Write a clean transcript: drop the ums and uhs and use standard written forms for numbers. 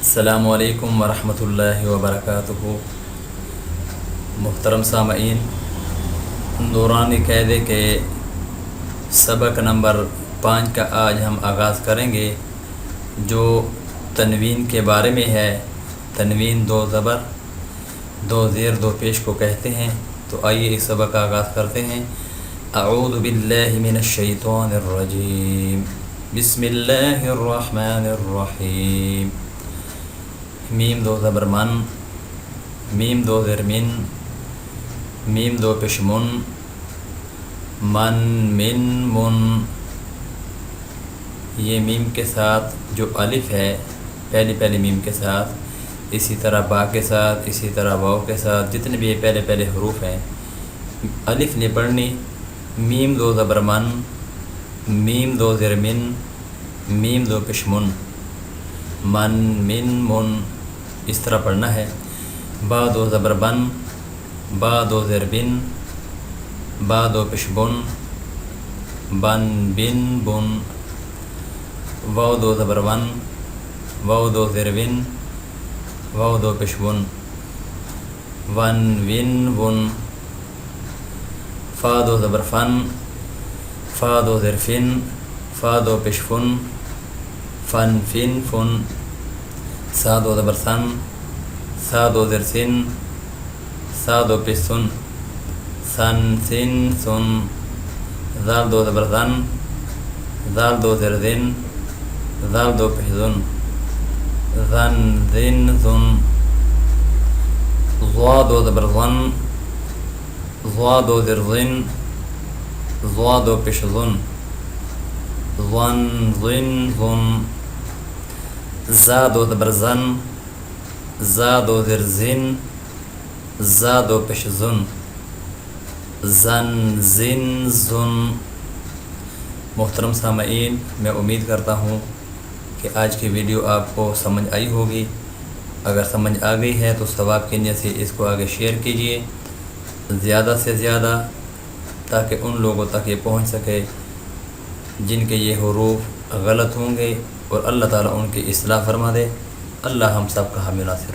السلام علیکم ورحمۃ اللہ وبرکاتہ۔ محترم سامعین، دوران قاعدے کے سبق نمبر 5 کا آج ہم آغاز کریں گے، جو تنوین کے بارے میں ہے۔ تنوین 2 زبر 2 زیر 2 پیش کو کہتے ہیں۔ تو آئیے اس سبق کا آغاز کرتے ہیں۔ اعوذ باللہ من الشیطان الرجیم، بسم اللہ الرحمن الرحیم۔ میم 2 زبر من، میم 2 زیر من، میم 2 پیش من، من من من۔ یہ میم کے ساتھ جو الف ہے، پہلی میم کے ساتھ، اسی طرح با کے ساتھ، اسی طرح واو کے ساتھ، جتنے بھی یہ پہلے حروف ہیں، الف نہیں پڑھنی۔ میم 2 زبر من، میم 2 زیر من، میم 2 پیش من، من من من، اس طرح پڑھنا ہے۔ با 2 زبر بن، با 2 زیر بن، با 2 پیش بن، بن بن بن۔ واو 2 زبر ون، واو 2 زیر ون، واو 2 پیش ون، ون ون ون۔ فا 2 زبر فن، فا 2 زیر فن، فا 2 پیش فن، فن فن فن۔ سا 2 زبر سن، سا 2 زیر سن، سا 2 پیش سن، سن سن سن۔ زال 2 زبر زن، زال 2 زیر زن، زال 2 پیش زن، زن زن زن۔ ضا 2 زبر زن، ضا 2 زیر زن، ضا 2 پیش زن، ظن ظن ظن۔ زا 2 زبر زن، زا 2 زیر زن، زا 2 پیش زن، زن زن زن۔ محترم سامعین، میں امید کرتا ہوں کہ آج کی ویڈیو آپ کو سمجھ آئی ہوگی۔ اگر سمجھ آ گئی ہے تو ثواب کی نیت سے اس کو آگے شیئر کیجیے زیادہ سے زیادہ، تاکہ ان لوگوں تک یہ پہنچ سکے جن کے یہ حروف غلط ہوں گے، اور اللہ تعالیٰ ان کی اصلاح فرما دے۔ اللہ ہم سب کا حامی ناصر۔